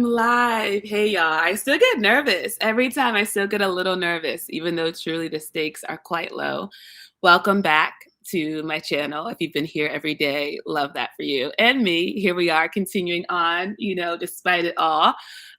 am live. Hey, y'all. I still get nervous. Every time I still get a little nervous, even though truly the stakes are quite low. Welcome back to my channel. If you've been here every day, love that for you and me. Here we are continuing on, despite it all.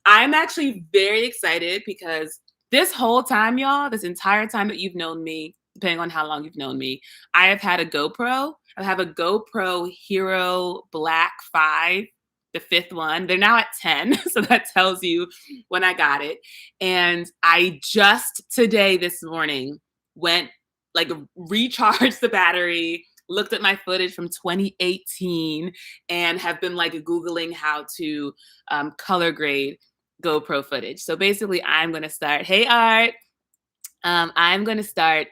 I'm actually very excited because this whole time, y'all, this entire time that you've known me, depending on how long you've known me, I have had a GoPro. I have a GoPro Hero Black 5, the fifth one. They're now at 10, so that tells you when I got it. And I just today, this morning, went recharged the battery, looked at my footage from 2018, and have been Googling how to color grade GoPro footage. So basically, I'm going to start, hey, Art, I'm going to start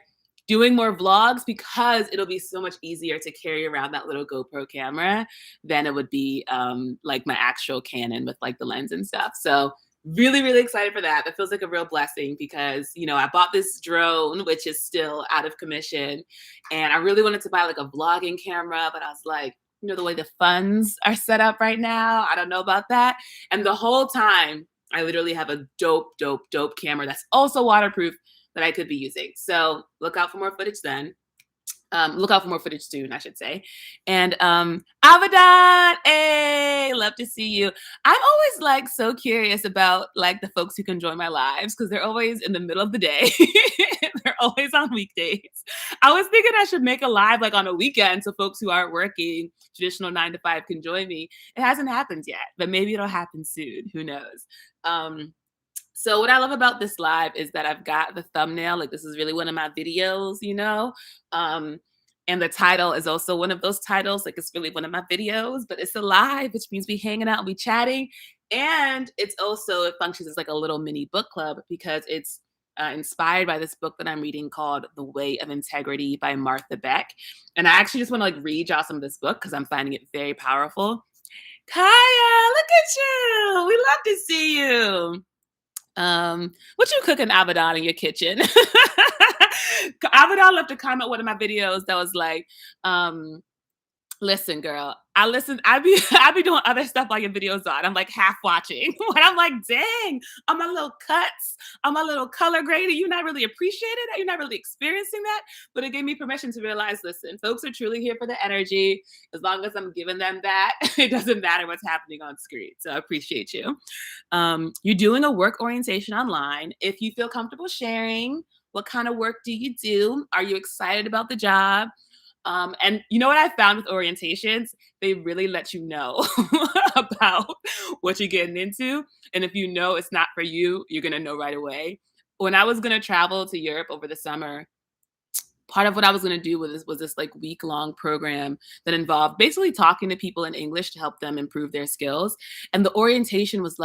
doing more vlogs because it'll be so much easier to carry around that little GoPro camera than it would be my actual Canon with the lens and stuff. So really, really excited for that. That feels like a real blessing because, I bought this drone, which is still out of commission. And I really wanted to buy a vlogging camera, but I was like, the way the funds are set up right now, I don't know about that. And the whole time, I literally have a dope camera that's also waterproof that I could be using. So look out for more footage then. Look out for more footage soon, I should say. And Abadan, hey, love to see you. I'm always so curious about the folks who can join my lives because they're always in the middle of the day. They're always on weekdays. I was thinking I should make a live on a weekend so folks who aren't working traditional 9 to 5 can join me. It hasn't happened yet, but maybe it'll happen soon. Who knows? So what I love about this live is that I've got the thumbnail, this is really one of my videos, and the title is also one of those titles, it's really one of my videos, but it's a live, which means we hanging out, we chatting. And it functions as a little mini book club because it's inspired by this book that I'm reading called The Way of Integrity by Martha Beck. And I actually just want to read y'all some of this book because I'm finding it very powerful. Kaya, look at you. We love to see you. What you cooking, Abadan, in your kitchen? Abadan left a comment one of my videos that was listen, girl, I be doing other stuff while your videos on. I'm half watching. And I'm dang, on my little cuts, on my little color grading, you're not really appreciating that. You're not really experiencing that. But it gave me permission to realize, listen, folks are truly here for the energy. As long as I'm giving them that, it doesn't matter what's happening on screen. So I appreciate you. You're doing a work orientation online. If you feel comfortable sharing, what kind of work do you do? Are you excited about the job? And you know what I found with orientations? They really let you know about what you're getting into. And if you know it's not for you, you're going to know right away. When I was going to travel to Europe over the summer, part of what I was going to do was this week-long program that involved basically talking to people in English to help them improve their skills. And the orientation was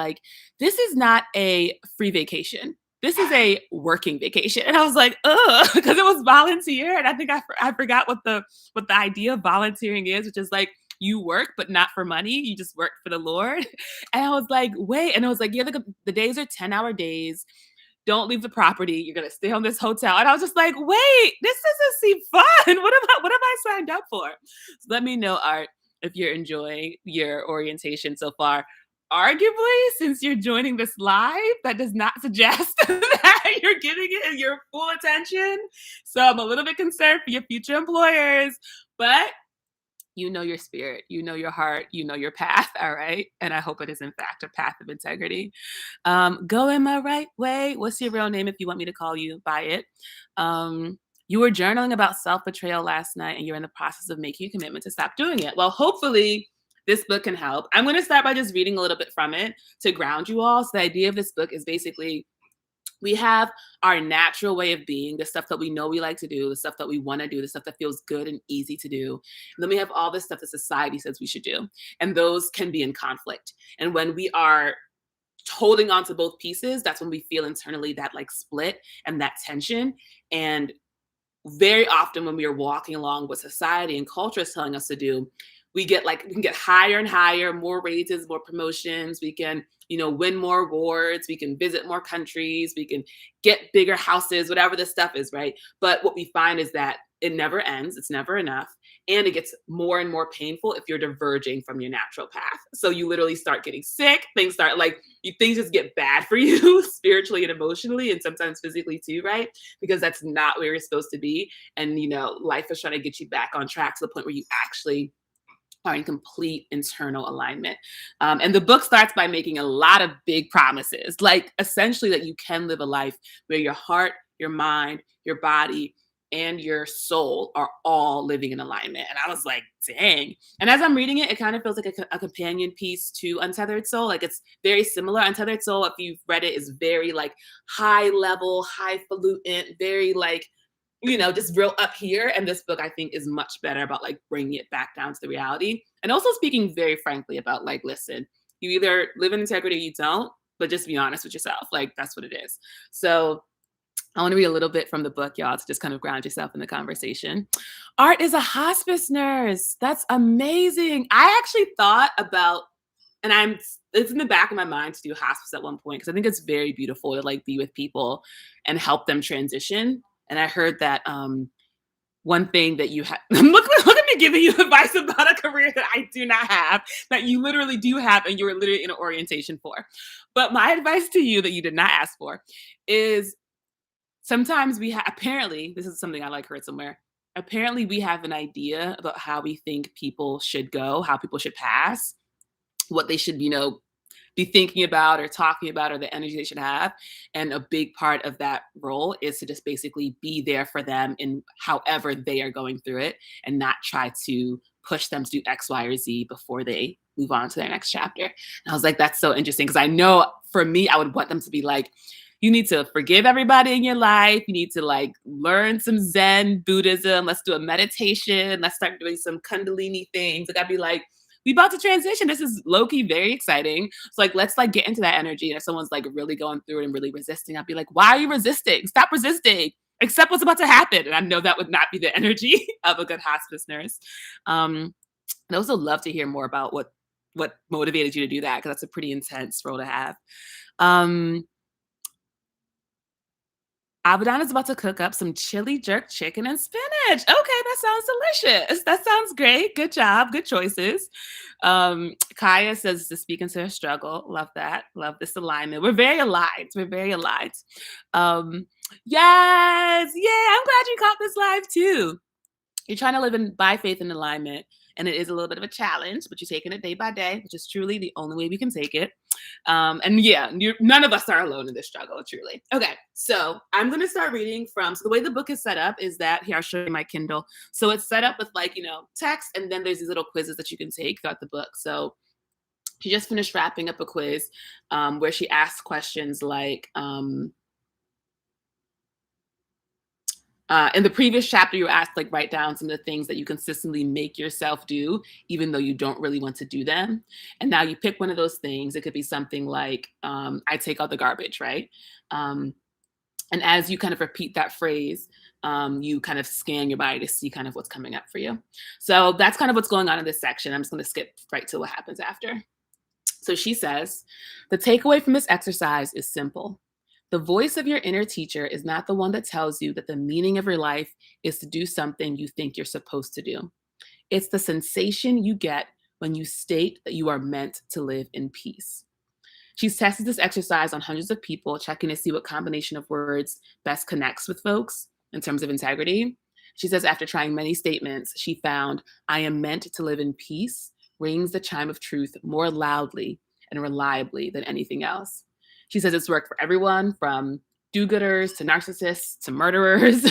this is not a free vacation. This is a working vacation. And I was ugh, because it was volunteer. And I think I forgot what the idea of volunteering is, which is you work, but not for money. You just work for the Lord. And I was wait. And it was yeah, the days are 10-hour days. Don't leave the property. You're going to stay on this hotel. And I was just wait, this doesn't seem fun. What have I signed up for? So let me know, Art, if you're enjoying your orientation so far. Arguably, since you're joining this live, that does not suggest that you're giving it your full attention. So I'm a little bit concerned for your future employers, but you know your spirit, you know your heart, you know your path, all right? And I hope it is in fact a path of integrity. Going my right way. What's your real name if you want me to call you by it? You were journaling about self-betrayal last night and you're in the process of making a commitment to stop doing it. Well, hopefully this book can help. I'm going to start by just reading a little bit from it to ground you all. So the idea of this book is basically we have our natural way of being, the stuff that we know we like to do, the stuff that we want to do, the stuff that feels good and easy to do. And then we have all this stuff that society says we should do. And those can be in conflict. And when we are holding on to both pieces, that's when we feel internally that split and that tension. And very often when we are walking along what society and culture is telling us to do, we can get higher and higher, more raises, more promotions. We can, win more awards. We can visit more countries. We can get bigger houses, whatever this stuff is, right? But what we find is that it never ends. It's never enough. And it gets more and more painful if you're diverging from your natural path. So you literally start getting sick. Things start like things just get bad for you spiritually and emotionally, and sometimes physically too, right? Because that's not where you're supposed to be. And life is trying to get you back on track to the point where you actually are in complete internal alignment. And the book starts by making a lot of big promises, like essentially that you can live a life where your heart, your mind, your body, and your soul are all living in alignment. And I was like, dang. And as I'm reading it, it kind of feels like a companion piece to Untethered Soul. Like it's very similar. Untethered Soul, if you've read it, is very like high level, highfalutin, very like just real up here. And this book, I think, is much better about like bringing it back down to the reality. And also speaking very frankly about like, listen, you either live in integrity or you don't, but just be honest with yourself. Like, that's what it is. So I want to read a little bit from the book, y'all, to just kind of ground yourself in the conversation. Art is a hospice nurse. That's amazing. I actually thought about, and it's in the back of my mind to do hospice at one point because I think it's very beautiful to like be with people and help them transition. And I heard that one thing that you have look at me giving you advice about a career that I do not have, that you literally do have, and you're literally in an orientation for. But my advice to you that you did not ask for is sometimes apparently, this is something I like heard somewhere. Apparently, we have an idea about how we think people should go, how people should pass, what they should, be thinking about or talking about, or the energy they should have. And a big part of that role is to just basically be there for them in however they are going through it, and not try to push them to do X, Y, or Z before they move on to their next chapter. And I was like, that's so interesting. Because I know for me, I would want them to be like, you need to forgive everybody in your life. You need to like learn some Zen Buddhism. Let's do a meditation. Let's start doing some Kundalini things. Like I'd be like, we about to transition. This is low-key very exciting. So like, let's like get into that energy. And if someone's like really going through it and really resisting, I'd be like, why are you resisting? Stop resisting. Accept what's about to happen. And I know that would not be the energy of a good hospice nurse. And I also love to hear more about what motivated you to do that, because that's a pretty intense role to have. Abadan is about to cook up some chili jerk chicken and spinach. Okay, that sounds delicious. That sounds great. Good job. Good choices. Kaya says to speak into her struggle. Love that. Love this alignment. We're very aligned. We're very aligned. Yes. Yeah, I'm glad you caught this live too. You're trying to live by faith and alignment, and it is a little bit of a challenge, but you're taking it day by day, which is truly the only way we can take it. And yeah, none of us are alone in this struggle, truly. Okay, so I'm going to start reading from, so the way the book is set up is that, here, I'll show you my Kindle. So it's set up with like, text, and then there's these little quizzes that you can take throughout the book. So she just finished wrapping up a quiz where she asked questions like, in the previous chapter, you asked, like, write down some of the things that you consistently make yourself do, even though you don't really want to do them. And now you pick one of those things. It could be something like, I take out the garbage, right? And as you kind of repeat that phrase, you kind of scan your body to see kind of what's coming up for you. So that's kind of what's going on in this section. I'm just going to skip right to what happens after. So she says, the takeaway from this exercise is simple. The voice of your inner teacher is not the one that tells you that the meaning of your life is to do something you think you're supposed to do. It's the sensation you get when you state that you are meant to live in peace. She's tested this exercise on hundreds of people, checking to see what combination of words best connects with folks in terms of integrity. She says after trying many statements, she found, I am meant to live in peace rings the chime of truth more loudly and reliably than anything else. She says it's worked for everyone from do-gooders to narcissists to murderers.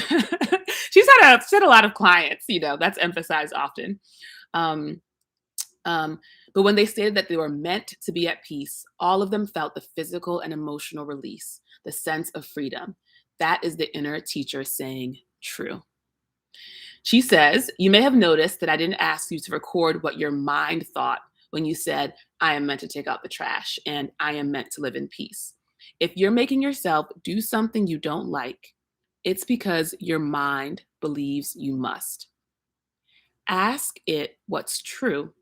She's had a lot of clients, that's emphasized often. But when they stated that they were meant to be at peace, all of them felt the physical and emotional release, the sense of freedom. That is the inner teacher saying true. She says, you may have noticed that I didn't ask you to record what your mind thought when you said, I am meant to take out the trash and I am meant to live in peace. If you're making yourself do something you don't like, it's because your mind believes you must. Ask it what's true,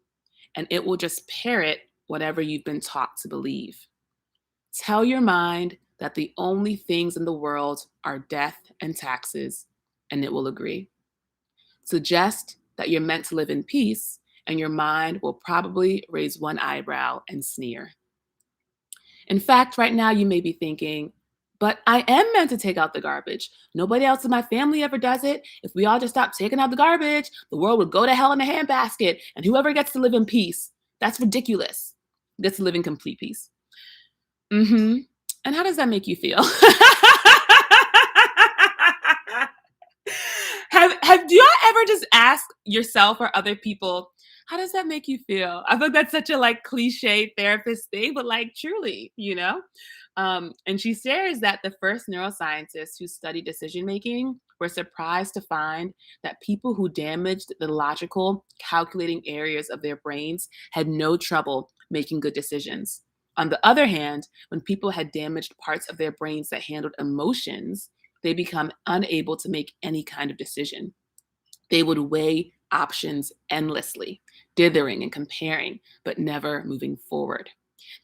and it will just parrot whatever you've been taught to believe. Tell your mind that the only things in the world are death and taxes, and it will agree. Suggest that you're meant to live in peace, and your mind will probably raise one eyebrow and sneer. In fact, right now you may be thinking, but I am meant to take out the garbage. Nobody else in my family ever does it. If we all just stopped taking out the garbage, the world would go to hell in a handbasket, and whoever gets to live in peace, that's ridiculous. Gets to live in complete peace. Mm-hmm. And how does that make you feel? Have do y'all ever just ask yourself or other people, how does that make you feel? I feel like that's such a like cliche therapist thing, but like truly, you know? And she shares that the first neuroscientists who studied decision making were surprised to find that people who damaged the logical, calculating areas of their brains had no trouble making good decisions. On the other hand, when people had damaged parts of their brains that handled emotions, they become unable to make any kind of decision. They would weigh options endlessly, dithering and comparing, but never moving forward.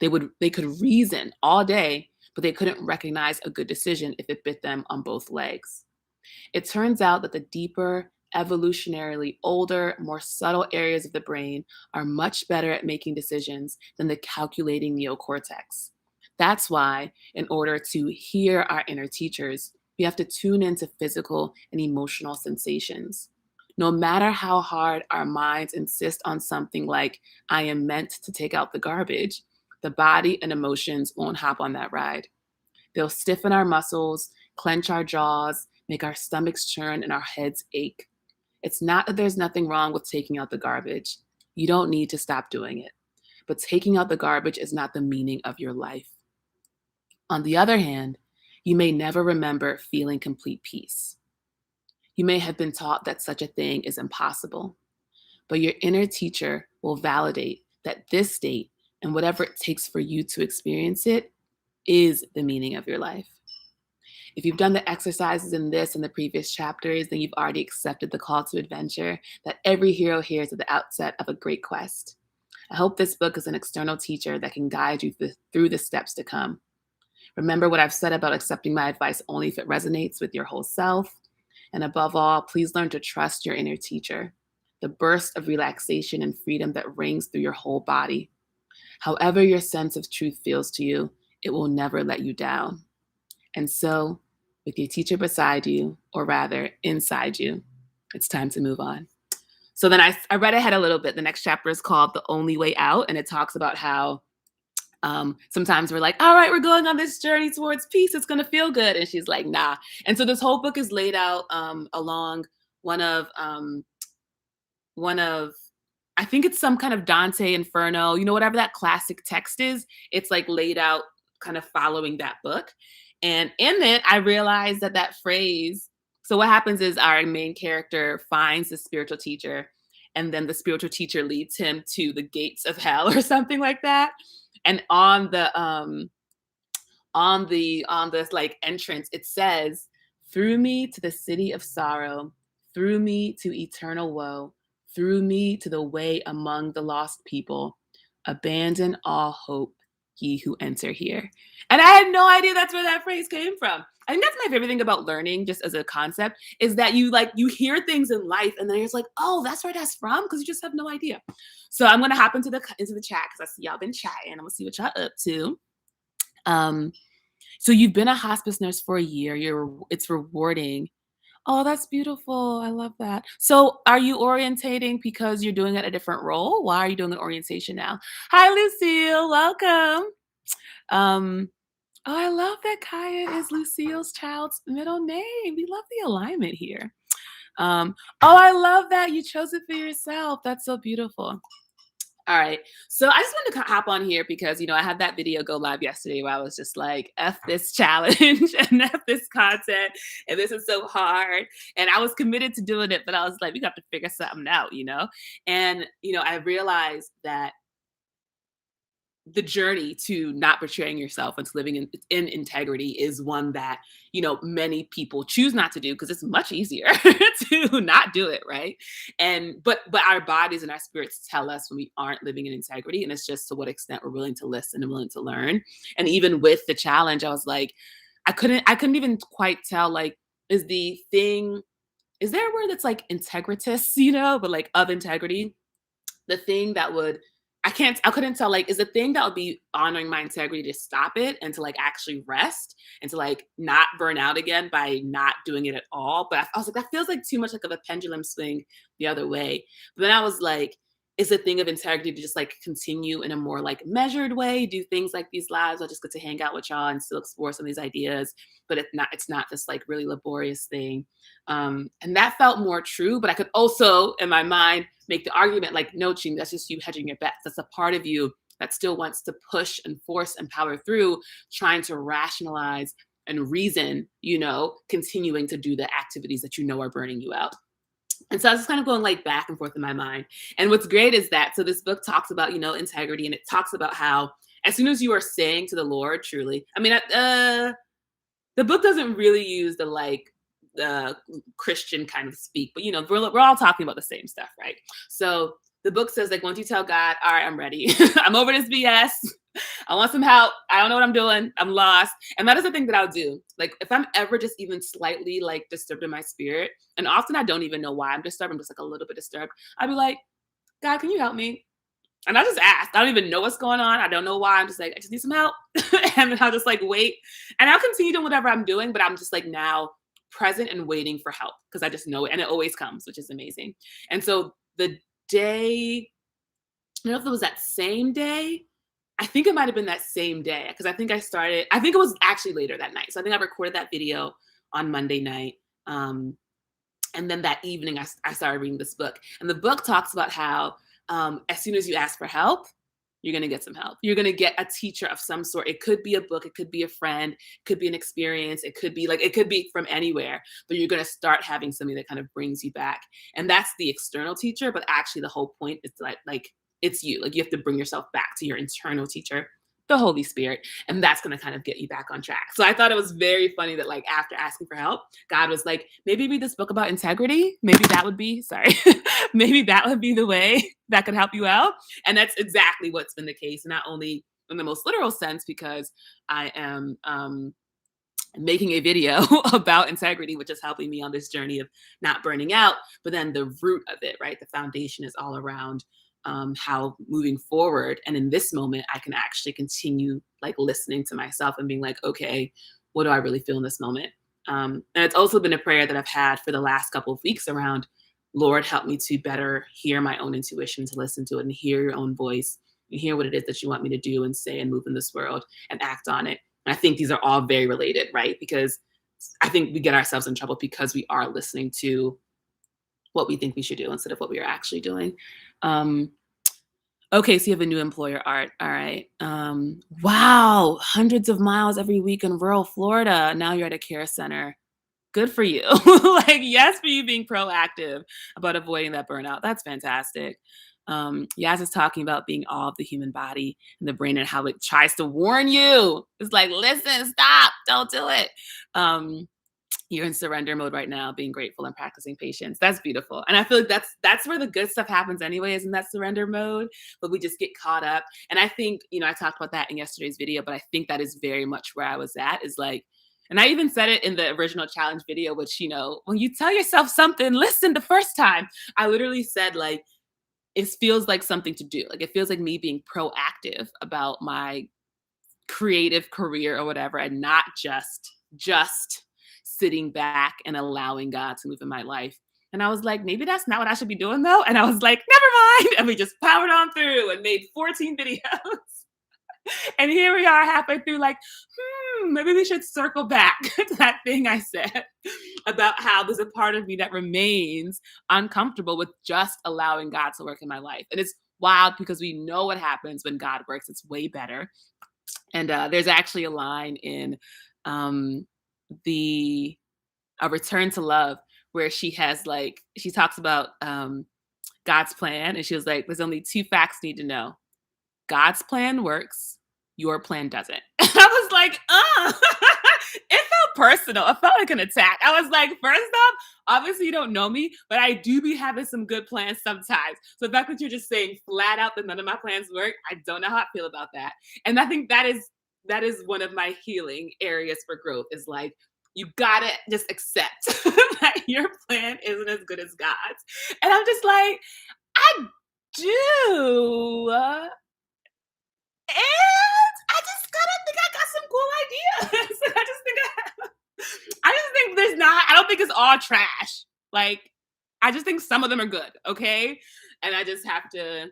They could reason all day, but they couldn't recognize a good decision if it bit them on both legs. It turns out that the deeper, evolutionarily older, more subtle areas of the brain are much better at making decisions than the calculating neocortex. That's why, in order to hear our inner teachers, we have to tune into physical and emotional sensations. No matter how hard our minds insist on something like, I am meant to take out the garbage, the body and emotions won't hop on that ride. They'll stiffen our muscles, clench our jaws, make our stomachs churn, and our heads ache. It's not that there's nothing wrong with taking out the garbage. You don't need to stop doing it. But taking out the garbage is not the meaning of your life. On the other hand, you may never remember feeling complete peace. You may have been taught that such a thing is impossible, but your inner teacher will validate that this state and whatever it takes for you to experience it is the meaning of your life. If you've done the exercises in this and the previous chapters, then you've already accepted the call to adventure that every hero hears at the outset of a great quest. I hope this book is an external teacher that can guide you through the steps to come. Remember what I've said about accepting my advice only if it resonates with your whole self. And above all, please learn to trust your inner teacher, the burst of relaxation and freedom that rings through your whole body. However your sense of truth feels to you, it will never let you down. And so, with your teacher beside you, or rather inside you, it's time to move on. So then I read ahead a little bit. The next chapter is called The Only Way Out, and it talks about how sometimes we're like, all right, we're going on this journey towards peace. It's going to feel good. And she's like, nah. And so this whole book is laid out along one of, I think it's some kind of Dante Inferno, whatever that classic text is, it's like laid out kind of following that book. And in it, I realized that phrase, so what happens is our main character finds the spiritual teacher, and then the spiritual teacher leads him to the gates of hell or something like that. And on this like entrance, it says, through me to the city of sorrow, through me to eternal woe, through me to the way among the lost people, abandon all hope, ye who enter here. And I had no idea that's where that phrase came from. I think that's my favorite thing about learning, just as a concept, is that you hear things in life and then you're just like, oh, that's where that's from, because you just have no idea. So I'm gonna hop into the chat because I see y'all been chatting. I'm gonna see what y'all up to. So you've been a hospice nurse for a year. It's rewarding. Oh, that's beautiful. I love that. So are you orientating because you're doing it a different role? Why are you doing an orientation now? Hi, Lucille. Welcome. Oh, I love that Kaya is Lucille's child's middle name. We love the alignment here. Oh, I love that you chose it for yourself. That's so beautiful. All right. So I just wanted to hop on here because, I had that video go live yesterday where I was just like, F this challenge and F this content. And this is so hard. And I was committed to doing it, but I was like, we got to figure something out, And, I realized that the journey to not betraying yourself and to living in integrity is one that, many people choose not to do because it's much easier to not do it. Right. But our bodies and our spirits tell us when we aren't living in integrity. And it's just to what extent we're willing to listen and willing to learn. And even with the challenge, I was like, I couldn't even quite tell, like, is the thing is there a word that's like integritus, you know, but like of integrity? The thing that would I couldn't tell, like, is the thing that would be honoring my integrity to stop it and to like actually rest and to like not burn out again by not doing it at all. But I was like, that feels like too much like of a pendulum swing the other way. But then I was like, is the thing of integrity to just like continue in a more like measured way, do things like these lives. I just get to hang out with y'all and still explore some of these ideas, but it's not this like really laborious thing. And that felt more true, but I could also in my mind make the argument like, no, Ching, that's just you hedging your bets. That's a part of you that still wants to push and force and power through, trying to rationalize and reason, continuing to do the activities that you know are burning you out. And so I was just kind of going like back and forth in my mind. And what's great is that, so this book talks about, integrity, and it talks about how as soon as you are saying to the Lord, truly, I mean, the book doesn't really use the like Christian kind of speak, but we're all talking about the same stuff, right? So the book says like, once you tell God, all right, I'm ready. I'm over this BS. I want some help. I don't know what I'm doing. I'm lost. And that is the thing that I'll do. Like if I'm ever just even slightly like disturbed in my spirit, and often I don't even know why I'm disturbed, I'm just like a little bit disturbed. I'd be like, God, can you help me? And I just ask. I don't even know what's going on. I don't know why. I'm just like, I just need some help. And then I'll just like wait. And I'll continue doing whatever I'm doing, but I'm just like now present and waiting for help because I just know it. And it always comes, which is amazing. And so the day, I don't know if it was that same day. I think it might have been that same day because I think it was actually later that night. So I think I recorded that video on Monday night. And then that evening, I started reading this book. And the book talks about how as soon as you ask for help, you're going to get some help. You're going to get a teacher of some sort. It could be a book. It could be a friend. It could be an experience. It could be from anywhere, but you're going to start having something that kind of brings you back. And that's the external teacher. But actually the whole point is like it's you. Like you have to bring yourself back to your internal teacher, the Holy Spirit. And that's going to kind of get you back on track. So I thought it was very funny that like after asking for help, God was like, maybe read this book about integrity. Maybe that would be the way that could help you out. And that's exactly what's been the case. Not only in the most literal sense, because I am making a video about integrity, which is helping me on this journey of not burning out, but then the root of it, right? The foundation is all around how moving forward. And in this moment, I can actually continue like listening to myself and being like, okay, what do I really feel in this moment? And it's also been a prayer that I've had for the last couple of weeks around, Lord, help me to better hear my own intuition, to listen to it and hear your own voice and hear what it is that you want me to do and say and move in this world and act on it. And I think these are all very related, right? Because I think we get ourselves in trouble because we are listening to what we think we should do instead of what we are actually doing. Okay, so you have a new employer, Art. All right. Wow, hundreds of miles every week in rural Florida. Now you're at a care center. Good for you. Like, yes, for you being proactive about avoiding that burnout. That's fantastic. Yaz is talking about being all of the human body and the brain and how it tries to warn you. It's like, listen, stop, don't do it. You're in surrender mode right now, being grateful and practicing patience. That's beautiful. And I feel like that's where the good stuff happens anyway, is in that surrender mode, but we just get caught up. And I think, I talked about that in yesterday's video, but I think that is very much where I was at, is like, and I even said it in the original challenge video, which, when you tell yourself something, listen the first time, I literally said like, it feels like something to do. Like it feels like me being proactive about my creative career or whatever, and not just sitting back and allowing God to move in my life. And I was like, maybe that's not what I should be doing though. And I was like, never mind. And we just powered on through and made 14 videos. And here we are halfway through like, maybe we should circle back to that thing I said about how there's a part of me that remains uncomfortable with just allowing God to work in my life. And it's wild because we know what happens when God works. It's way better. And there's actually a line in A Return to Love where she talks about God's plan. And she was like, there's only two facts you need to know. God's plan works. Your plan doesn't. And I was like, it felt personal. It felt like an attack. I was like, first off, obviously you don't know me, but I do be having some good plans sometimes. So the fact that you're just saying flat out that none of my plans work, I don't know how I feel about that. And I think that is one of my healing areas for growth, is like, you gotta just accept that your plan isn't as good as God's. And I'm just like, I do. And I just kind of think I got some cool ideas. I just think there's not, I don't think it's all trash. Like, I just think some of them are good. Okay. And I just have to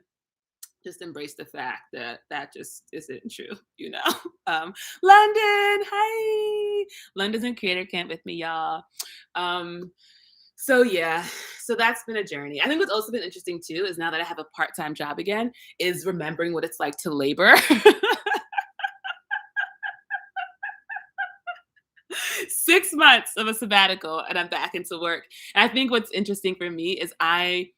just embrace the fact that that just isn't true, you know? London, hi. London's in creator camp with me, y'all. Um, so yeah, so that's been a journey. I think what's also been interesting too is now that I have a part-time job again, is remembering what it's like to labor. 6 months of a sabbatical and I'm back into work. And I think what's interesting for me is I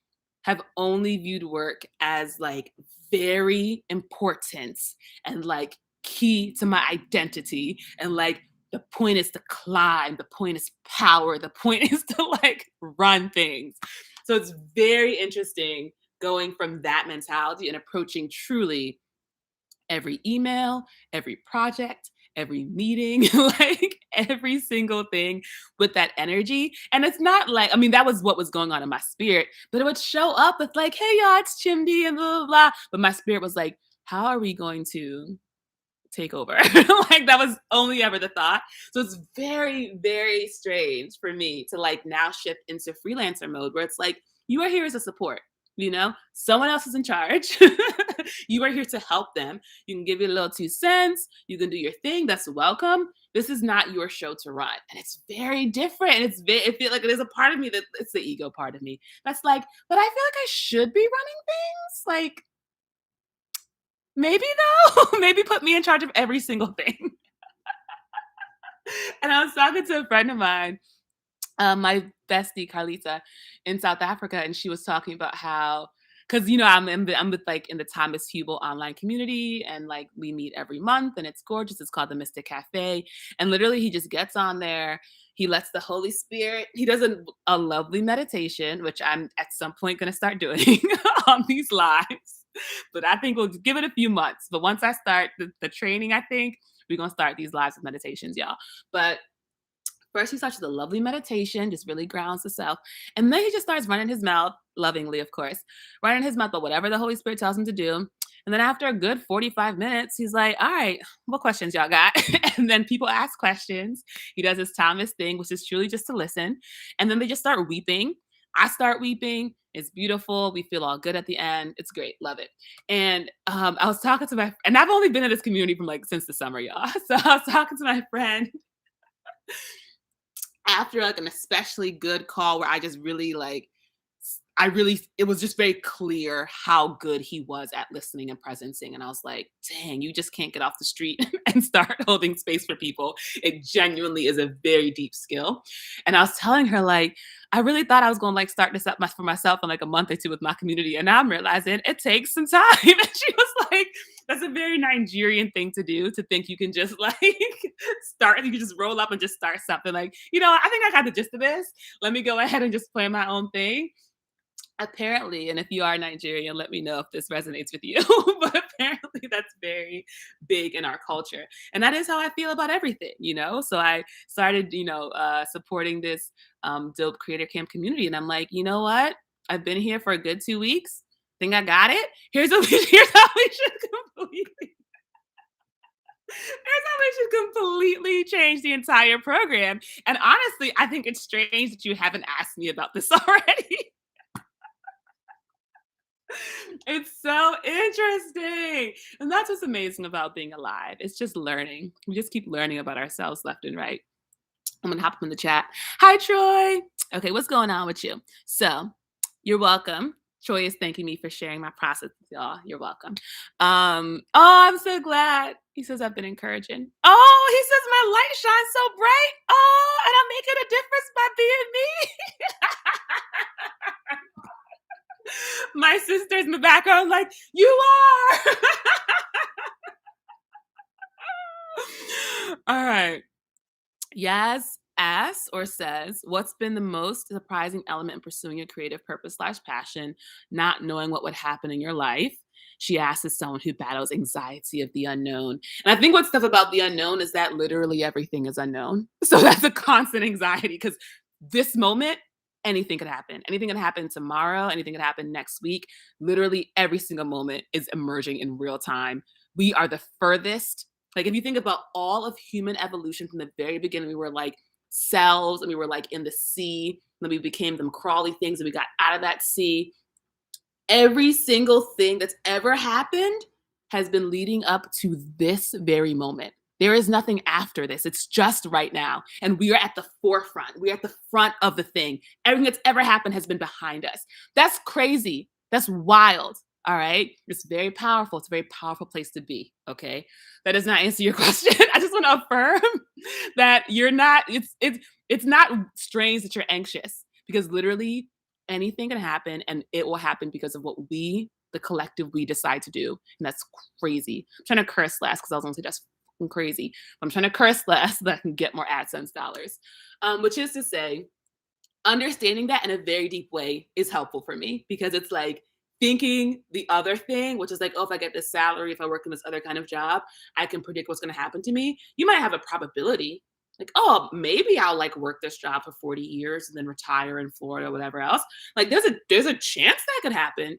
have only viewed work as like very important and like key to my identity. And like the point is to climb, the point is power, the point is to like run things. So it's very interesting going from that mentality and approaching truly every email, every project, every meeting, like every single thing with that energy. And it's not like, I mean, that was what was going on in my spirit, but it would show up with like, hey, y'all, it's Chimdi and blah, blah, blah. But my spirit was like, how are we going to take over? Like that was only ever the thought. So it's very, very strange for me to like now shift into freelancer mode where it's like, you are here as a support. You know, someone else is in charge. You are here to help them. You can give it a little 2 cents. You can do your thing. That's welcome. This is not your show to run. And it's very different. And it feels like there's a part of me that it's the ego part of me. That's like, but I feel like I should be running things. Like, maybe though, maybe put me in charge of every single thing. And I was talking to a friend of mine, my bestie Carlita in South Africa, and she was talking about how, because you know I'm with like in the Thomas Hubel online community, and like we meet every month, and it's gorgeous. It's called the Mystic Cafe, and literally he just gets on there. He lets the Holy Spirit. He does a lovely meditation, which I'm at some point going to start doing on these lives. But I think we'll give it a few months. But once I start the training, I think we're gonna start these lives with meditations, y'all. But first, he starts with a lovely meditation, just really grounds the self. And then he just starts running his mouth, lovingly, of course, running his mouth, but whatever the Holy Spirit tells him to do. And then after a good 45 minutes, he's like, all right, what questions y'all got? And then people ask questions. He does his Thomas thing, which is truly just to listen. And then they just start weeping. I start weeping. It's beautiful. We feel all good at the end. It's great. Love it. And I was talking to and I've only been in this community from like since the summer, y'all. So I was talking to my friend after like an especially good call where I just really like, it was just very clear how good he was at listening and presencing. And I was like, dang, you just can't get off the street and start holding space for people. It genuinely is a very deep skill. And I was telling her, like, I really thought I was going to like start this up for myself in like a month or two with my community. And now I'm realizing it takes some time. And she was like, that's a very Nigerian thing to do, to think you can just like start, you can just roll up and just start something like, I think I got the gist of this. Let me go ahead and just play my own thing. Apparently, and if you are Nigerian, let me know if this resonates with you. But apparently that's very big in our culture. And that is how I feel about everything, So I started, supporting this dope creator camp community. And I'm like, you know what? I've been here for a good 2 weeks. Think I got it? Here's how we should completely change the entire program. And honestly, I think it's strange that you haven't asked me about this already. It's so interesting. And that's what's amazing about being alive. It's just learning. We just keep learning about ourselves left and right. I'm going to hop up in the chat. Hi, Troy. Okay, what's going on with you? So you're welcome. Troy is thanking me for sharing my process with y'all. You're welcome. Oh, I'm so glad. He says I've been encouraging. Oh, he says my light shines so bright. Oh, and I'm making a difference by being me. My sister's in the background like, you are. All right. Yaz asks or says, what's been the most surprising element in pursuing your creative purpose/passion, not knowing what would happen in your life? She asks as someone who battles anxiety of the unknown. And I think what's tough about the unknown is that literally everything is unknown. So that's a constant anxiety because this moment, anything could happen. Anything could happen tomorrow, anything could happen next week. Literally every single moment is emerging in real time. We are the furthest. Like if you think about all of human evolution from the very beginning, we were like cells and we were like in the sea. Then we became them crawly things and we got out of that sea. Every single thing that's ever happened has been leading up to this very moment. There is nothing after this. It's just right now. And we are at the forefront. We are at the front of the thing. Everything that's ever happened has been behind us. That's crazy. That's wild. All right. It's very powerful. It's a very powerful place to be. Okay. That does not answer your question. I just want to affirm that you're not, it's not strange that you're anxious because literally anything can happen and it will happen because of what we, the collective, we decide to do. And that's crazy. I'm trying to curse less because I was going to say that's crazy. I'm trying to curse less so that I can get more AdSense dollars. Which is to say, understanding that in a very deep way is helpful for me because it's like thinking the other thing, which is like, oh, if I get this salary, if I work in this other kind of job, I can predict what's going to happen to me. You might have a probability, like, oh, maybe I'll like work this job for 40 years and then retire in Florida, whatever else. Like, there's a chance that could happen.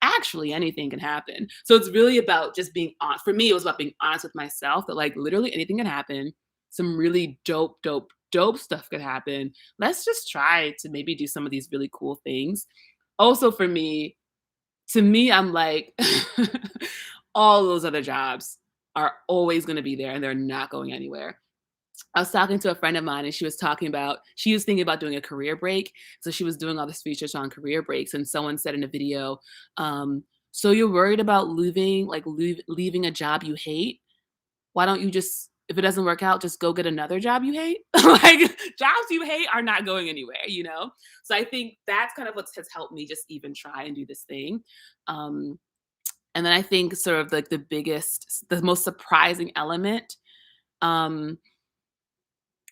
Actually, anything can happen. So it's really about just being honest. For me, it was about being honest with myself that like literally anything can happen. Some really dope stuff could happen. Let's just try to maybe do some of these really cool things. Also for me, to me, I'm like, all those other jobs are always going to be there and they're not going anywhere. I was talking to a friend of mine and she was thinking about doing a career break. So she was doing all this research on career breaks. And someone said in a video, so you're worried about leaving a job you hate? Why don't you just, if it doesn't work out, just go get another job you hate? Like jobs you hate are not going anywhere, you know? So I think that's kind of what has helped me just even try and do this thing. Um, and then I think sort of like the most surprising element, um,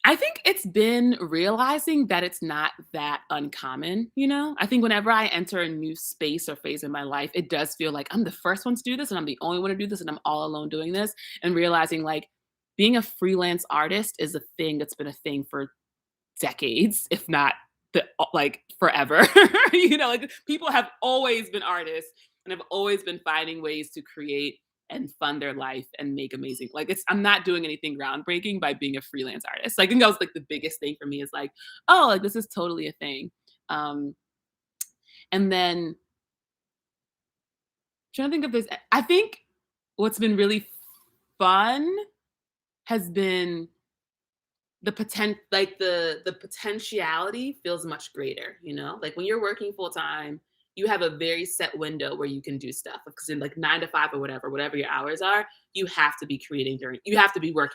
I think it's been realizing that it's not that uncommon, you know? I think whenever I enter a new space or phase in my life, it does feel like I'm the first one to do this and I'm the only one to do this and I'm all alone doing this. And realizing like being a freelance artist is a thing that's been a thing for decades, if not like forever. You know, like people have always been artists and have always been finding ways to create and fund their life and make amazing. Like I'm not doing anything groundbreaking by being a freelance artist. So I think that was like the biggest thing for me is like, oh, like this is totally a thing. Um, and then trying to think of this, I think what's been really fun has been the potentiality feels much greater, you know? Like when you're working full time, you have a very set window where you can do stuff because in like 9 to 5 or whatever your hours are, you have to be working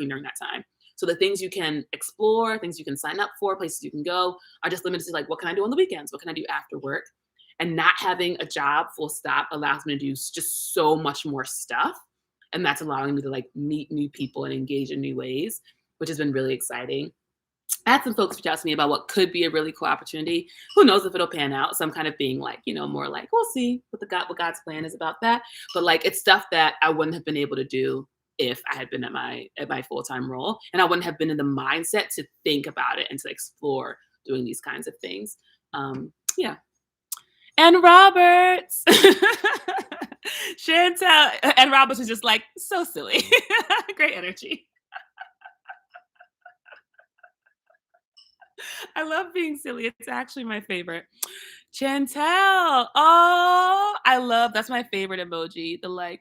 during that time. So the things you can explore, things you can sign up for, places you can go are just limited to like, what can I do on the weekends? What can I do after work? And not having a job full stop allows me to do just so much more stuff. And that's allowing me to like meet new people and engage in new ways, which has been really exciting. I had some folks reach out to me about what could be a really cool opportunity. Who knows if it'll pan out? So I'm kind of being like, you know, more like, we'll see what God's plan is about that. But like, it's stuff that I wouldn't have been able to do if I had been at my full time role, and I wouldn't have been in the mindset to think about it and to explore doing these kinds of things. Yeah. And Roberts, Chantel, and Roberts was just like so silly, great energy. I love being silly. It's actually my favorite. Chantel. Oh, that's my favorite emoji. The like,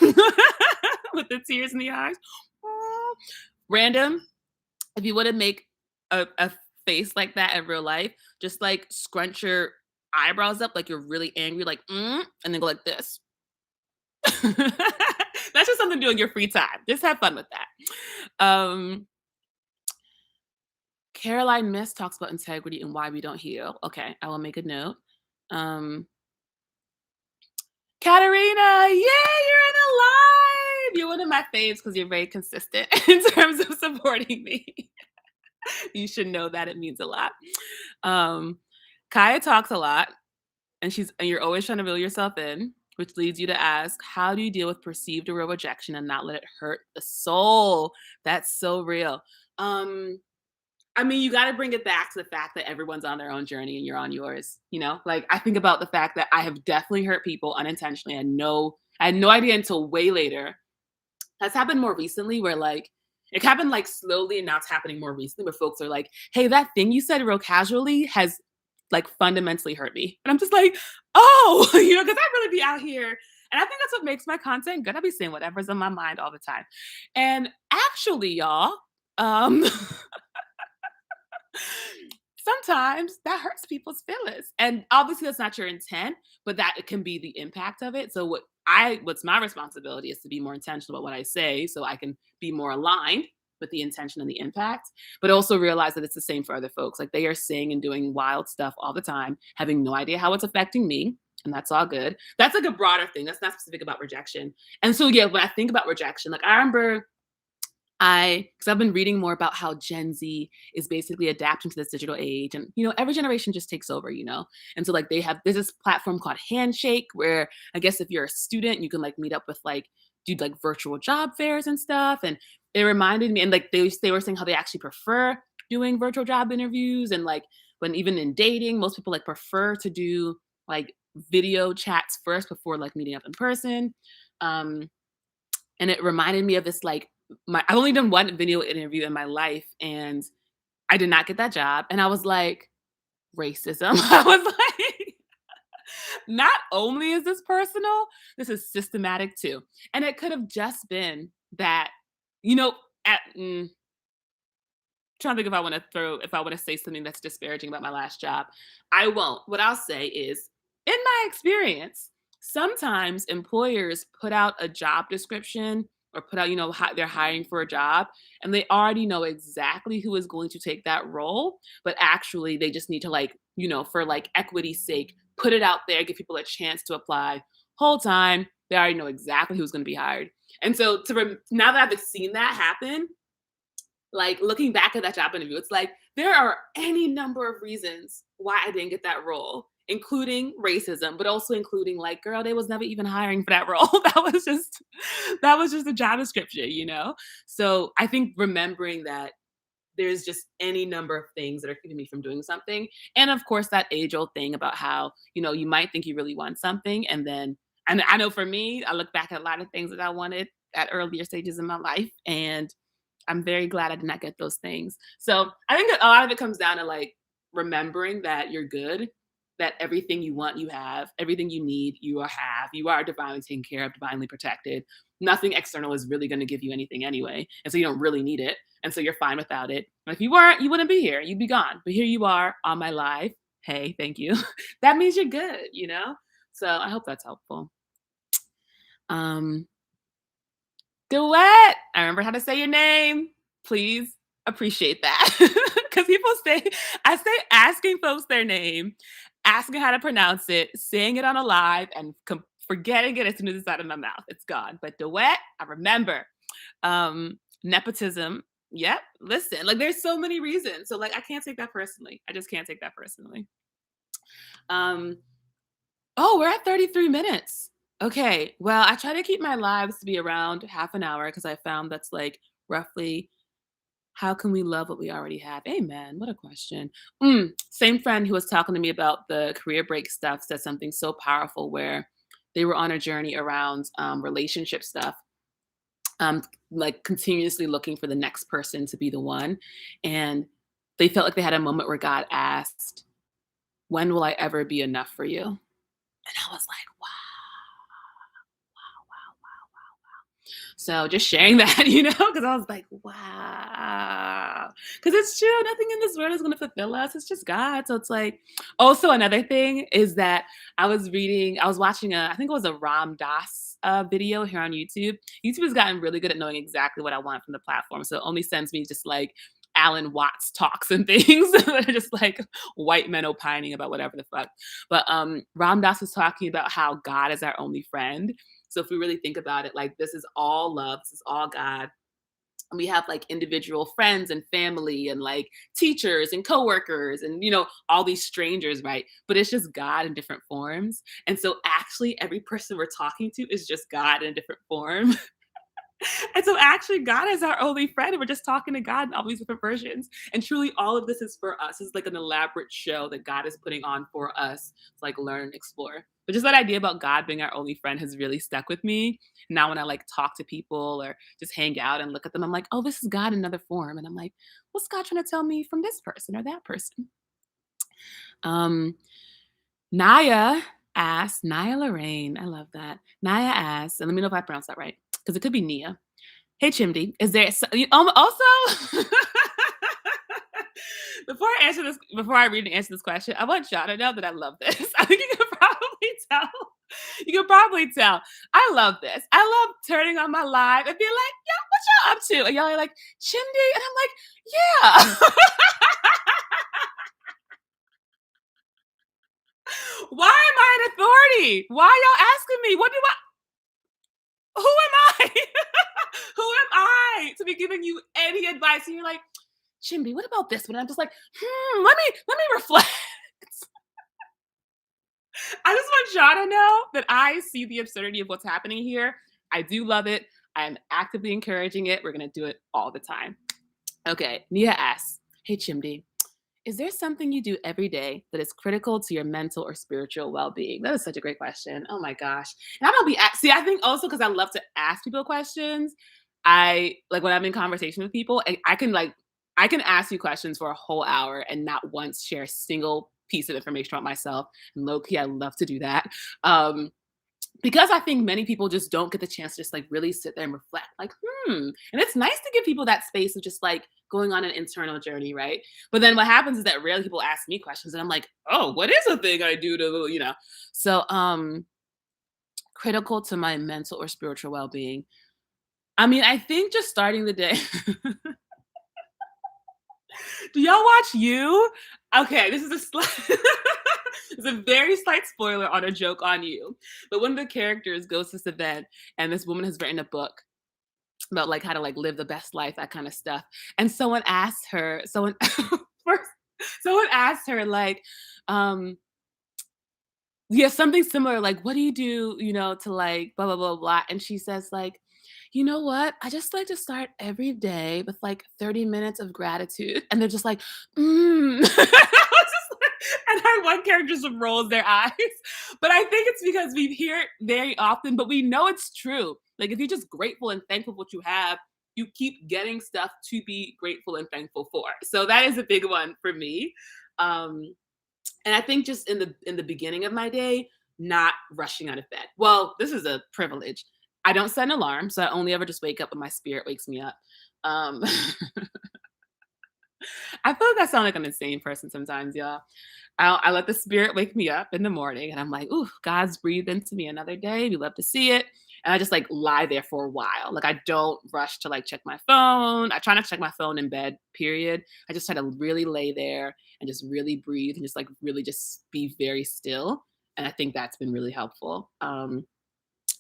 with the tears in the eyes. Mm. Random. If you want to make a face like that in real life, just like scrunch your eyebrows up like you're really angry, like, and then go like this. That's just something to do in your free time. Just have fun with that. Caroline Miss talks about integrity and why we don't heal. Okay, I will make a note. Katerina, yay, you're in a live. You're one of my faves because you're very consistent in terms of supporting me. You should know that it means a lot. Kaya talks a lot, and you're always trying to reel yourself in, which leads you to ask, how do you deal with perceived or real rejection and not let it hurt the soul? That's so real. I mean, you gotta bring it back to the fact that everyone's on their own journey and you're on yours, you know? Like, I think about the fact that I have definitely hurt people unintentionally. I had no idea until way later. That's happened more recently where, like, it happened, like, slowly, and now it's happening more recently where folks are like, "Hey, that thing you said real casually has, like, fundamentally hurt me." And I'm just like, "Oh," you know, because I really be out here, and I think that's what makes my content good. I be saying whatever's on my mind all the time. And actually, y'all, um sometimes that hurts people's feelings. And obviously that's not your intent, but that it can be the impact of it. So what's my responsibility is to be more intentional about what I say so I can be more aligned with the intention and the impact, but also realize that it's the same for other folks. Like they are saying and doing wild stuff all the time, having no idea how it's affecting me. And that's all good. That's like a broader thing. That's not specific about rejection. And so yeah, when I think about rejection, like I remember because I've been reading more about how Gen Z is basically adapting to this digital age, and every generation just takes over, and so like there's this platform called Handshake where I guess if you're a student, you can like meet up with like do like virtual job fairs and stuff, and it reminded me, and like they were saying how they actually prefer doing virtual job interviews, and like when even in dating, most people like prefer to do like video chats first before like meeting up in person. Um, and it reminded me of this like I've only done one video interview in my life, and I did not get that job, and I was like, racism. I was like, not only is this personal, this is systematic too. And it could have just been that, you know, at trying to think if I want to say something that's disparaging about my last job. I won't. What I'll say is, in my experience, sometimes employers put out a job description or put out, they're hiring for a job and they already know exactly who is going to take that role. But actually, they just need to, like, for like equity's sake, put it out there, give people a chance to apply. Whole time, they already know exactly who's going to be hired. And so, now that I've seen that happen, like looking back at that job interview, it's like there are any number of reasons why I didn't get that role, including racism, but also including like, girl, they was never even hiring for that role. That was just a job description. So I think remembering that there's just any number of things that are keeping me from doing something. And of course, that age old thing about how, you might think you really want something. And I know for me, I look back at a lot of things that I wanted at earlier stages in my life. And I'm very glad I did not get those things. So I think a lot of it comes down to like remembering that you're good, that everything you want, you have, everything you need, you are divinely taken care of, divinely protected. Nothing external is really going to give you anything anyway. And so you don't really need it. And so you're fine without it. And if you weren't, you wouldn't be here. You'd be gone. But here you are on my live. Hey, thank you. That means you're good. So I hope that's helpful. Um, Duet. I remember how to say your name. Please appreciate that. Because I say asking folks their name, asking how to pronounce it, saying it on a live, and forgetting it as soon as it's out of my mouth. It's gone. But Duet, I remember. Nepotism. Yep. Listen, like there's so many reasons. So like I can't take that personally. I just can't take that personally. Um, Oh, we're at 33 minutes. Okay. Well, I try to keep my lives to be around half an hour because I found that's like roughly how can we love what we already have? Amen. What a question. Same friend who was talking to me about the career break stuff said something so powerful where they were on a journey around relationship stuff, like continuously looking for the next person to be the one. And they felt like they had a moment where God asked, when will I ever be enough for you? And I was like, wow. So just sharing that, because I was like, wow. Because it's true. Nothing in this world is going to fulfill us. It's just God. So it's like, also another thing is that I was watching I think it was a Ram Dass video here on YouTube. YouTube has gotten really good at knowing exactly what I want from the platform. So it only sends me just like Alan Watts talks and things that are just like white men opining about whatever the fuck. But Ram Dass was talking about how God is our only friend. So if we really think about it, like this is all love, this is all God. And we have like individual friends and family and like teachers and coworkers and all these strangers, right? But it's just God in different forms. And so actually every person we're talking to is just God in a different form. And so actually God is our only friend and we're just talking to God in all these different versions. And truly all of this is for us. It's like an elaborate show that God is putting on for us to like learn and explore. But just that idea about God being our only friend has really stuck with me. Now when I like talk to people or just hang out and look at them, I'm like, oh, this is God in another form. And I'm like, what's God trying to tell me from this person or that person? Um, Naya Lorraine, I love that. Naya asks, and let me know if I pronounced that right, because it could be Nia. Hey, Chimdi, is there also before I read and answer this question, I want y'all to know that I love this. I think you can probably tell. You can probably tell. I love this. I love turning on my live and being like, "Yo, what y'all up to?" And y'all are like, "Chimdi," and I'm like, "Yeah." Why am I an authority? Why y'all asking me? What do I? Who am I? Who am I to be giving you any advice? And you're like, Chimby, what about this one? And I'm just like, let me reflect. I just want y'all to know that I see the absurdity of what's happening here. I do love it. I'm actively encouraging it. We're gonna do it all the time. Okay, Nia asks, hey Chimdy, is there something you do every day that is critical to your mental or spiritual well-being? That is such a great question. Oh my gosh. And I don't be see, I think also because I love to ask people questions, I like when I'm in conversation with people, I can ask you questions for a whole hour and not once share a single piece of information about myself. And low key, I love to do that. Um, because I think many people just don't get the chance to just like really sit there and reflect, like, and it's nice to give people that space of just like going on an internal journey, right? But then what happens is that rarely people ask me questions, and I'm like, oh, what is a thing I do to, you know? So, critical to my mental or spiritual well being. I mean, I think just starting the day. Do y'all watch You? Okay, this is a it's a very slight spoiler on a joke on You. But one of the characters goes to this event, and this woman has written a book about like how to like live the best life, that kind of stuff. And someone asked her, first, someone asked her like, um, yeah, something similar, like, what do you do, you know, to like blah blah blah blah. And she says, like, you know what? I just like to start every day with like 30 minutes of gratitude. And they're just like, mm. And our one character just rolls their eyes. But I think it's because we hear it very often, but we know it's true. Like if you're just grateful and thankful for what you have, you keep getting stuff to be grateful and thankful for. So that is a big one for me. Um, and I think just in the beginning of my day, not rushing out of bed. Well, this is a privilege. I don't set an alarm, so I only ever just wake up when my spirit wakes me up. Um, I feel like I sound like an insane person sometimes, y'all. I let the spirit wake me up in the morning, and I'm like, "Ooh, God's breathed into me another day. We love to see it." And I just like lie there for a while. Like I don't rush to like check my phone. I try not to check my phone in bed. Period. I just try to really lay there and just really breathe and just like really just be very still. And I think that's been really helpful.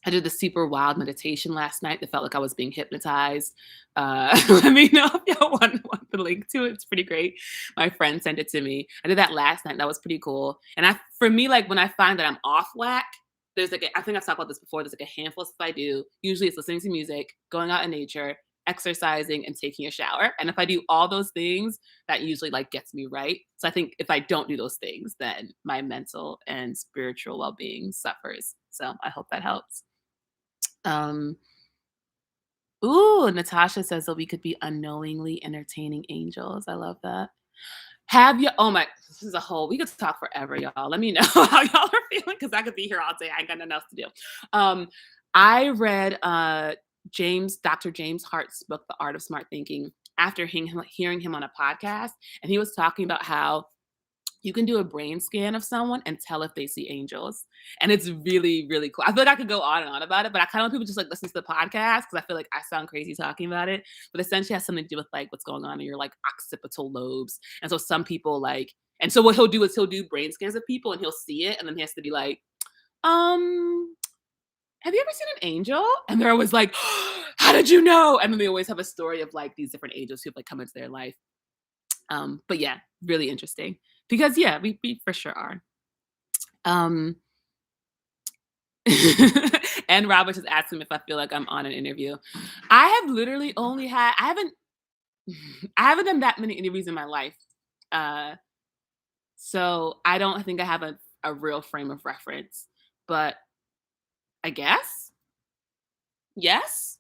I did the super wild meditation last night that felt like I was being hypnotized. Let me know if y'all want the link to it. It's pretty great. My friend sent it to me. I did that last night. That was pretty cool. And for me, like when I find that I'm off whack, there's like, I think I've talked about this before. There's like a handful of stuff I do. Usually it's listening to music, going out in nature, exercising, and taking a shower. And if I do all those things, that usually like gets me right. So I think if I don't do those things, then my mental and spiritual well-being suffers. So I hope that helps. Um, ooh, Natasha says that we could be unknowingly entertaining angels. I love that. Have you? Oh my, this is a whole. We could talk forever, y'all. Let me know how y'all are feeling because I could be here all day. I ain't got nothing else to do. Um, I read Dr. James Hart's book, The Art of Smart Thinking, after hearing him on a podcast, and he was talking about how you can do a brain scan of someone and tell if they see angels. And it's really, really cool. I feel like I could go on and on about it, but I kind of want people just like listen to the podcast because I feel like I sound crazy talking about it. But essentially it has something to do with like what's going on in your like occipital lobes. And so some people like, and so what he'll do is he'll do brain scans of people and he'll see it and then he has to be like, have you ever seen an angel? And they're always like, how did you know? And then they always have a story of like these different angels who've like come into their life. But yeah, really interesting. Because yeah, we for sure are. Um, And Robert just asked him if I feel like I'm on an interview. I have literally only had I haven't done that many interviews in my life. Uh, so I don't think I have a real frame of reference. But I guess, yes.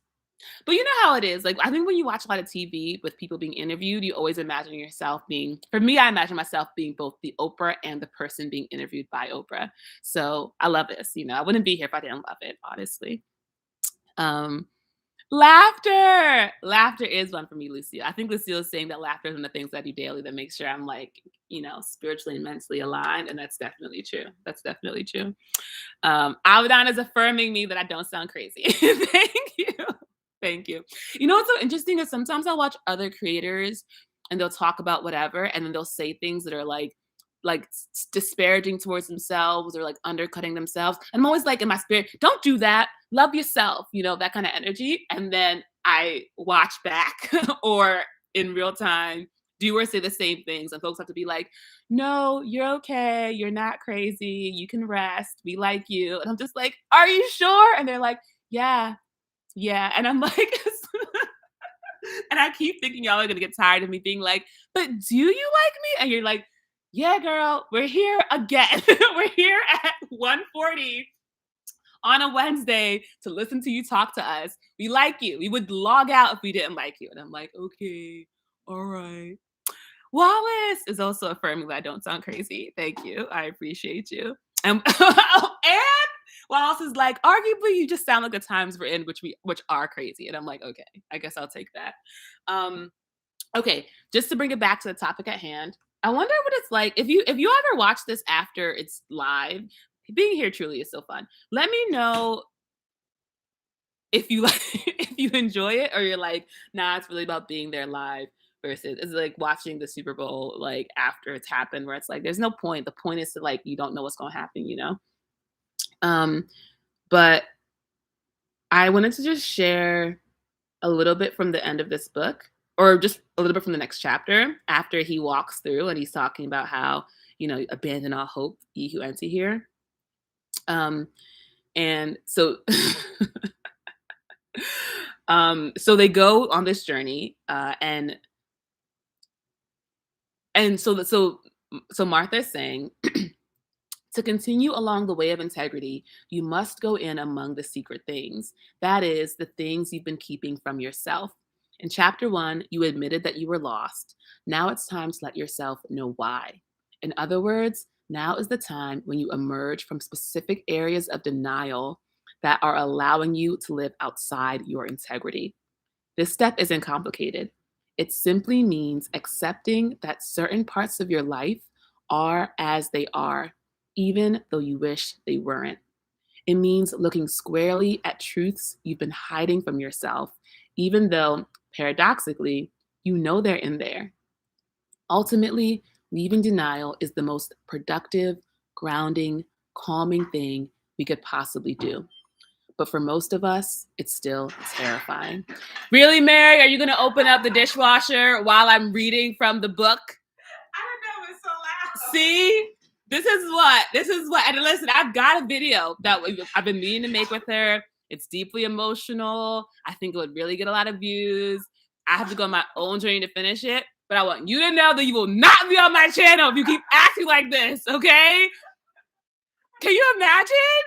But you know how it is. Like, I think when you watch a lot of TV with people being interviewed, you always imagine yourself being, for me, I imagine myself being both the Oprah and the person being interviewed by Oprah. So I love this. I wouldn't be here if I didn't love it, honestly. Um, Laughter is one for me, Lucille. I think Lucille is saying that laughter is one of the things I do daily that makes sure I'm like, spiritually and mentally aligned. And that's definitely true. That's definitely true. Avedon is affirming me that I don't sound crazy. Thank you. Thank you. You know what's so interesting is sometimes I'll watch other creators and they'll talk about whatever and then they'll say things that are like disparaging towards themselves or like undercutting themselves. And I'm always like in my spirit, don't do that. Love yourself, that kind of energy. And then I watch back or in real time do or say the same things. And folks have to be like, no, you're okay. You're not crazy. You can rest. We like you. And I'm just like, are you sure? And they're like, yeah. Yeah. And I'm like, and I keep thinking y'all are going to get tired of me being like, but do you like me? And you're like, yeah, girl, we're here again. We're here at 1:40 on a Wednesday to listen to you talk to us. We like you. We would log out if we didn't like you. And I'm like, okay, all right. Wallace is also affirming that I don't sound crazy. Thank you. I appreciate you. And Wallace is like, arguably, you just sound like the times we're in, which are crazy. And I'm like, okay, I guess I'll take that. Okay, just to bring it back to the topic at hand, I wonder what it's like if you ever watch this after it's live. Being here truly is so fun. Let me know if you like if you enjoy it or you're like, nah, it's really about being there live versus it's like watching the Super Bowl like after it's happened where it's like there's no point. The point is to like you don't know what's gonna happen. But I wanted to just share a little bit from the end of this book, or just a little bit from the next chapter after he walks through and he's talking about how, abandon all hope, ye who enter here. And so, so they go on this journey, and so Martha is saying, to continue along the way of integrity, you must go in among the secret things. That is, the things you've been keeping from yourself. In chapter 1, you admitted that you were lost. Now it's time to let yourself know why. In other words, now is the time when you emerge from specific areas of denial that are allowing you to live outside your integrity. This step isn't complicated. It simply means accepting that certain parts of your life are as they are, even though you wish they weren't. It means looking squarely at truths you've been hiding from yourself, even though, paradoxically, you know they're in there. Ultimately, leaving denial is the most productive, grounding, calming thing we could possibly do. But for most of us, it's still terrifying. Really, Mary, are you going to open up the dishwasher while I'm reading from the book? I don't know, it's so loud. See? This is what, and listen, I've got a video that I've been meaning to make with her. It's deeply emotional. I think it would really get a lot of views. I have to go on my own journey to finish it, but I want you to know that you will not be on my channel if you keep acting like this, okay? Can you imagine?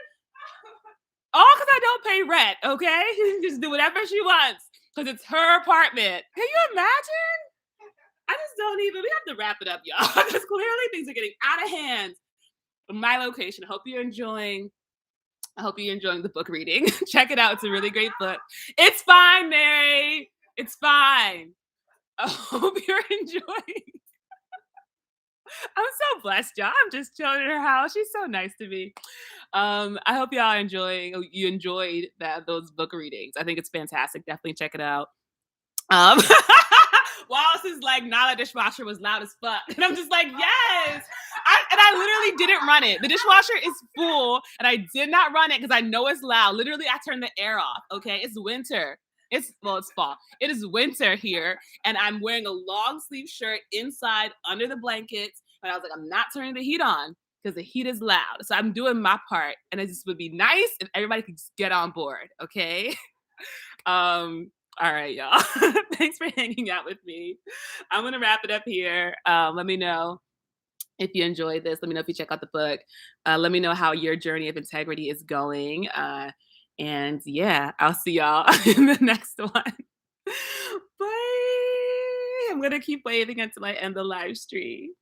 All because I don't pay rent, okay? She can just do whatever she wants because it's her apartment. Can you imagine? I just don't even. We have to wrap it up, y'all, because clearly things are getting out of hand. My location. I hope you're enjoying the book reading. Check it out. It's a really great book. It's fine, Mary. It's fine. I hope you're enjoying. I'm so blessed, y'all. I'm just chilling in her house. She's so nice to me. I hope you enjoyed those book readings. I think it's fantastic. Definitely check it out. Wallace is like, nah, the dishwasher was loud as fuck. And I'm just like, yes. I literally didn't run it. The dishwasher is full and I did not run it because I know it's loud. Literally, I turned the air off. Okay. It's winter. It's fall. It is winter here. And I'm wearing a long sleeve shirt inside under the blankets. And I was like, I'm not turning the heat on because the heat is loud. So I'm doing my part, and it just would be nice if everybody could just get on board. Okay. All right, y'all. Thanks for hanging out with me. I'm gonna wrap it up here. Let me know if you enjoyed this. Let me know if you check out the book. Let me know how your journey of integrity is going. And yeah, I'll see y'all in the next one. Bye. I'm gonna keep waving until I end the live stream.